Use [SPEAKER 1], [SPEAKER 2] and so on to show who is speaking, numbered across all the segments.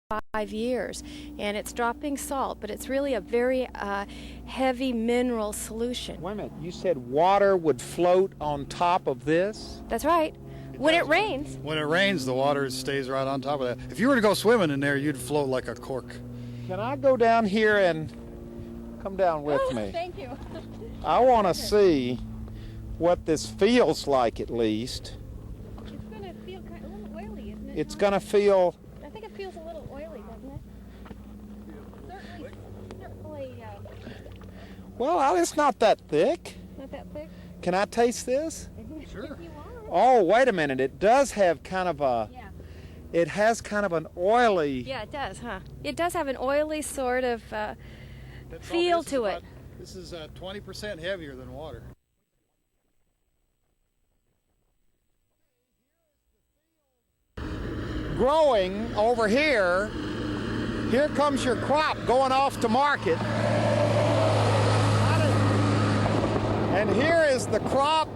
[SPEAKER 1] 5 years, and it's dropping salt, but it's really a very heavy mineral solution.
[SPEAKER 2] Wait a minute, you said water would float on top of this?
[SPEAKER 1] That's right. When it rains.
[SPEAKER 3] When it rains, the water stays right on top of that. If you were to go swimming in there, you'd float like a cork.
[SPEAKER 2] Can I go down here and come down with me?
[SPEAKER 1] Thank you.
[SPEAKER 2] I want to see what this feels like, at least.
[SPEAKER 1] It's going to feel kind of a little oily, isn't it?
[SPEAKER 2] It's going to feel...
[SPEAKER 1] I think it feels a little oily, doesn't it? Certainly.
[SPEAKER 2] Well, it's not that thick.
[SPEAKER 1] Not that thick?
[SPEAKER 2] Can I taste this?
[SPEAKER 3] Sure.
[SPEAKER 1] If you want.
[SPEAKER 2] Oh, wait a minute. It does have kind of a...
[SPEAKER 1] Yeah.
[SPEAKER 2] It has kind of an oily...
[SPEAKER 1] Yeah, it does, huh? It does have an oily sort of feel to it.
[SPEAKER 3] This is 20% heavier than water.
[SPEAKER 2] Growing over here. Here comes your crop going off to market. And here is the crop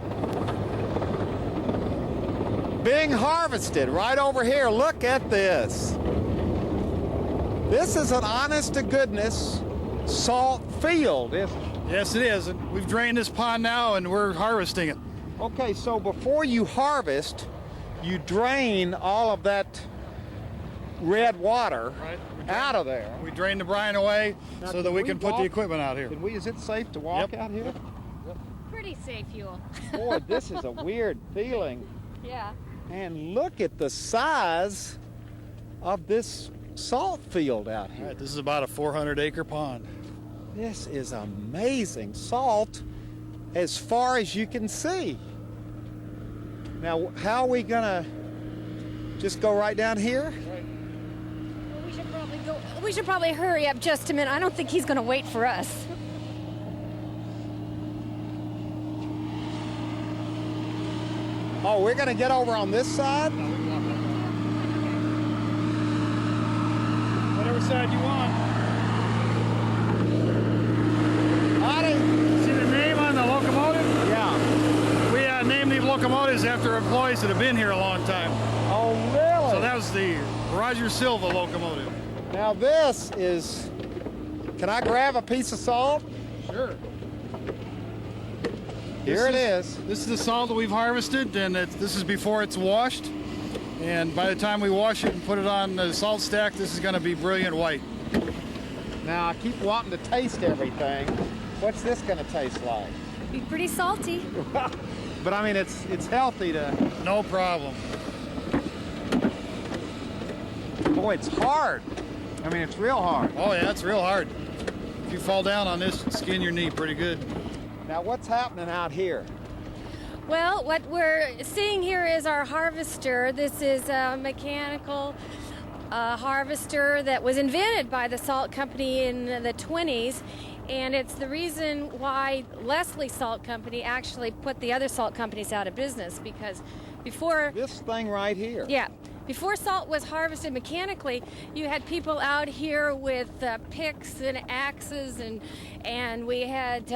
[SPEAKER 2] being harvested right over here. Look at this. This is an honest to goodness salt field, isn't it?
[SPEAKER 3] Yes, it is. And we've drained this pond now, and we're harvesting it.
[SPEAKER 2] Okay, so before you harvest, you drain all of that red water out of there.
[SPEAKER 3] We drain the brine away
[SPEAKER 2] Now,
[SPEAKER 3] so that we can put the
[SPEAKER 2] walk-
[SPEAKER 3] equipment out here.
[SPEAKER 2] Is it safe to walk
[SPEAKER 3] Yep.
[SPEAKER 2] out here?
[SPEAKER 1] Pretty safe, Huell.
[SPEAKER 2] Boy, this is a weird feeling.
[SPEAKER 1] Yeah.
[SPEAKER 2] And look at the size of this salt field out
[SPEAKER 3] All
[SPEAKER 2] here.
[SPEAKER 3] right, this is about a 400-acre pond.
[SPEAKER 2] This is amazing salt as far as you can see. Now, how are we gonna just go right down here?
[SPEAKER 1] We should probably hurry up just a minute. I don't think he's going to wait for us.
[SPEAKER 2] Oh, we're gonna get over on this side?
[SPEAKER 3] Whatever side you want.
[SPEAKER 2] Howdy.
[SPEAKER 3] See the name on the locomotive?
[SPEAKER 2] Yeah.
[SPEAKER 3] We named these locomotives after employees that have been here a long time.
[SPEAKER 2] Oh, really?
[SPEAKER 3] So that was the Roger Silva locomotive.
[SPEAKER 2] Now this is, can I grab a piece of salt?
[SPEAKER 3] Sure.
[SPEAKER 2] Here it is.
[SPEAKER 3] This is the salt that we've harvested, and this is before it's washed. And by the time we wash it and put it on the salt stack, this is going to be brilliant white.
[SPEAKER 2] Now I keep wanting to taste everything. What's this gonna taste like?
[SPEAKER 1] Be pretty salty.
[SPEAKER 2] But I mean, it's healthy to...
[SPEAKER 3] No problem.
[SPEAKER 2] Boy, it's hard. I mean, it's real hard.
[SPEAKER 3] Oh yeah, it's real hard. If you fall down on this, skin your knee pretty good.
[SPEAKER 2] Now what's happening out here?
[SPEAKER 1] Well, what we're seeing here is our harvester. This is a mechanical harvester that was invented by the salt company in the 20s. And it's the reason why Leslie Salt Company actually put the other salt companies out of business, because before...
[SPEAKER 2] This thing right here.
[SPEAKER 1] Yeah. Before salt was harvested mechanically, you had people out here with picks and axes, and we had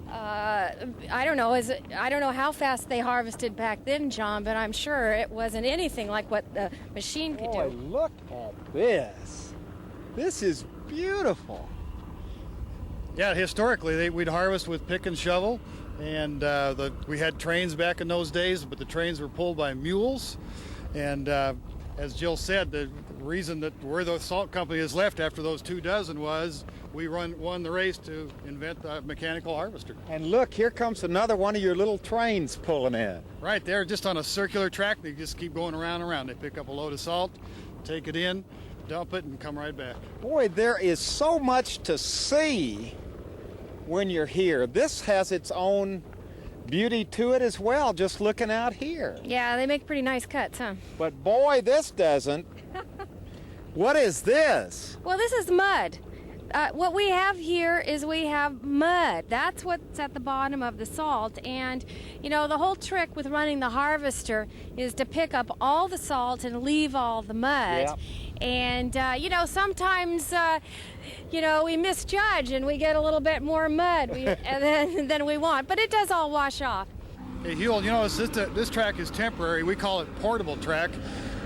[SPEAKER 1] I don't know how fast they harvested back then, John, but I'm sure it wasn't anything like what the machine could
[SPEAKER 2] Boy,
[SPEAKER 1] do.
[SPEAKER 2] look at this. This is beautiful.
[SPEAKER 3] Yeah, historically we'd harvest with pick and shovel, and we had trains back in those days, but the trains were pulled by mules. And as Jill said, the reason that we're the salt company is left after those 2 dozen was we won the race to invent the mechanical harvester.
[SPEAKER 2] And look, here comes another one of your little trains pulling in.
[SPEAKER 3] Right there, just on a circular track. They just keep going around and around. They pick up a load of salt, take it in, dump it, and come right back.
[SPEAKER 2] Boy, there is so much to see when you're here. This has its own beauty to it as well, just looking out here.
[SPEAKER 1] Yeah, they make pretty nice cuts, huh?
[SPEAKER 2] But boy, this doesn't. What is this?
[SPEAKER 1] Well, this is mud. What we have here is we have mud. That's what's at the bottom of the salt. And, you know, the whole trick with running the harvester is to pick up all the salt and leave all the mud.
[SPEAKER 2] Yep.
[SPEAKER 1] And, you know, sometimes, you know, we misjudge and we get a little bit more mud than we want. But it does all wash off.
[SPEAKER 3] Hey, Huell, you know, this track is temporary. We call it portable track.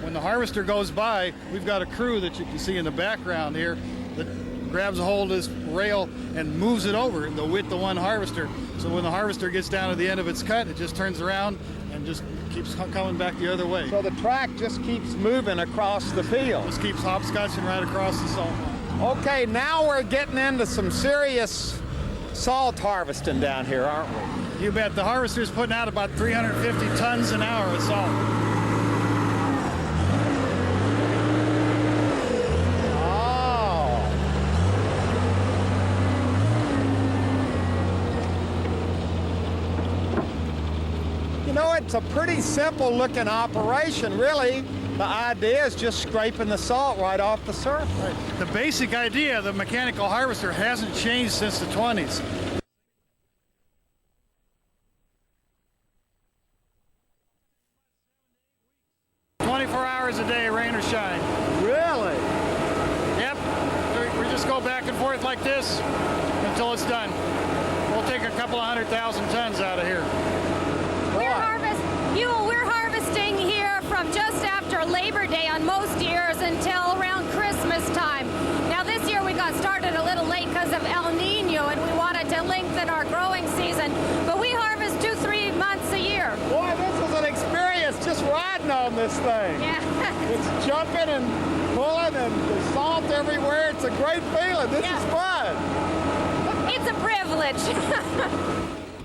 [SPEAKER 3] when the harvester goes by, we've got a crew that you can see in the background here that grabs a hold of this rail and moves it over with the one harvester. So when the harvester gets down to the end of its cut, it just turns around and just keeps coming back the other way.
[SPEAKER 2] So the track just keeps moving across the field.
[SPEAKER 3] Just keeps hopscotching right across the salt line.
[SPEAKER 2] Okay, now we're getting into some serious salt harvesting down here, aren't we?
[SPEAKER 3] You bet. The harvester's putting out about 350 tons an hour of salt.
[SPEAKER 2] You know, it's a pretty simple looking operation, really. The idea is just scraping the salt right off the surface.
[SPEAKER 3] Right. The basic idea of the mechanical harvester hasn't changed since the 20s. A day, rain or shine.
[SPEAKER 2] Really?
[SPEAKER 3] Yep. We just go back and forth like this until it's done. We'll take a couple of 100,000 tons out of here.
[SPEAKER 1] We're harvesting here from just after Labor Day on most years until around Christmas time. Now this year we got started a little late because of El Nino and we wanted to lengthen our growing season, but we harvest 2-3 months a year.
[SPEAKER 2] Boy, this is an experience just riding on this thing.
[SPEAKER 1] Yeah.
[SPEAKER 2] It's jumping and pulling and there's salt everywhere. It's a great feeling. This is fun.
[SPEAKER 1] It's a privilege.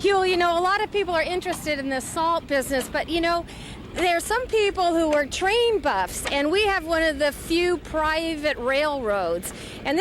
[SPEAKER 1] Huell, you know, a lot of people are interested in the salt business, but you know, there are some people who are train buffs, and we have one of the few private railroads. And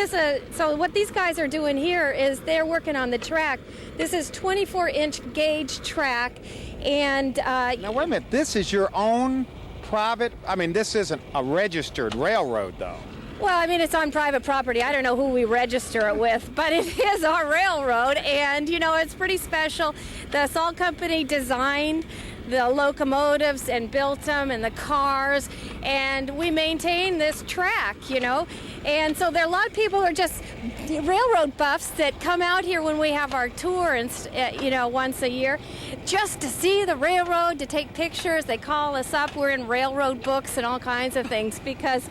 [SPEAKER 1] so what these guys are doing here is they're working on the track. This is 24-inch gauge track, and
[SPEAKER 2] now wait a minute. This is your own private? I mean, this isn't a registered railroad, though.
[SPEAKER 1] Well, I mean, it's on private property. I don't know who we register it with, but it is our railroad, and, you know, it's pretty special. The salt company designed the locomotives and built them and the cars, and we maintain this track, you know. And so there are a lot of people who are just railroad buffs that come out here when we have our tour, and you know, once a year, just to see the railroad, to take pictures. They call us up. We're in railroad books and all kinds of things because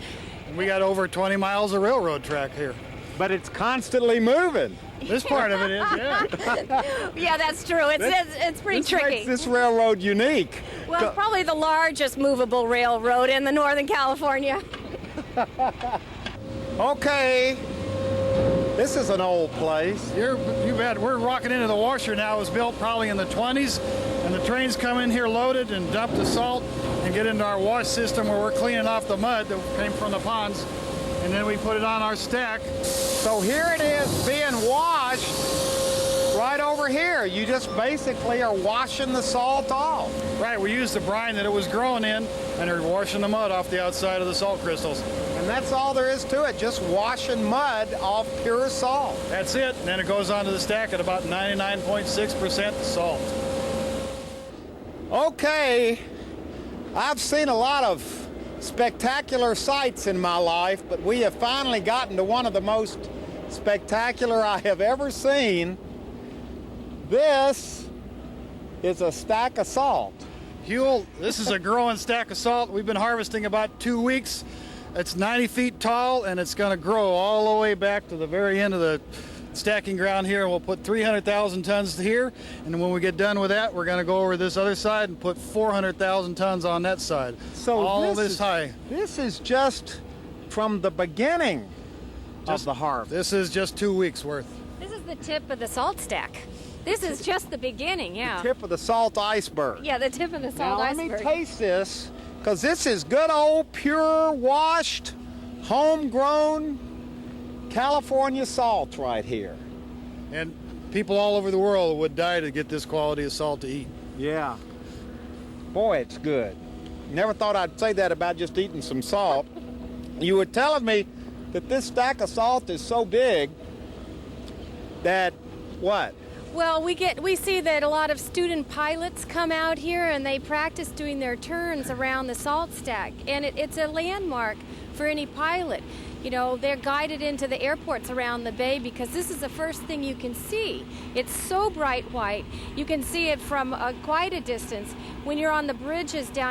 [SPEAKER 3] we got over 20 miles of railroad track here.
[SPEAKER 2] But it's constantly moving.
[SPEAKER 3] This part of it is, yeah.
[SPEAKER 1] Yeah, that's true. It's pretty tricky.
[SPEAKER 2] Makes this railroad unique.
[SPEAKER 1] Well, it's probably the largest movable railroad in the Northern California.
[SPEAKER 2] Okay. This is an old place.
[SPEAKER 3] You bet. We're walking into the washer now. It was built probably in the 20s, and the trains come in here loaded and dump the salt and get into our wash system where we're cleaning off the mud that came from the ponds, and then we put it on our stack.
[SPEAKER 2] So here it is being washed right over here. You just basically are washing the salt off.
[SPEAKER 3] Right, we use the brine that it was growing in and are washing the mud off the outside of the salt crystals.
[SPEAKER 2] And that's all there is to it, just washing mud off pure salt.
[SPEAKER 3] That's it, and then it goes onto the stack at about 99.6% salt.
[SPEAKER 2] Okay, I've seen a lot of spectacular sights in my life, but we have finally gotten to one of the most spectacular I have ever seen. This is a stack of salt.
[SPEAKER 3] Huell, this is a growing stack of salt. We've been harvesting about 2 weeks. It's 90 feet tall, and it's going to grow all the way back to the very end of the stacking ground here. We'll put 300,000 tons here, and when we get done with that, we're going to go over this other side and put 400,000 tons on that side.
[SPEAKER 2] So
[SPEAKER 3] all this high.
[SPEAKER 2] This is just from the beginning of the harvest.
[SPEAKER 3] This is just 2 weeks worth.
[SPEAKER 1] This is the tip of the salt stack. This is just the beginning, yeah.
[SPEAKER 2] The tip of the salt iceberg.
[SPEAKER 1] Yeah, the tip of the salt iceberg.
[SPEAKER 2] Let me taste this, because this is good old, pure, washed, homegrown California salt right here.
[SPEAKER 3] And people all over the world would die to get this quality of salt to eat.
[SPEAKER 2] Yeah. Boy, it's good. Never thought I'd say that about just eating some salt. You were telling me that this stack of salt is so big that, what?
[SPEAKER 1] Well, we see that a lot of student pilots come out here and they practice doing their turns around the salt stack, and it's a landmark for any pilot. You know, they're guided into the airports around the bay because this is the first thing you can see. It's so bright white. You can see it from quite a distance. When you're on the bridges down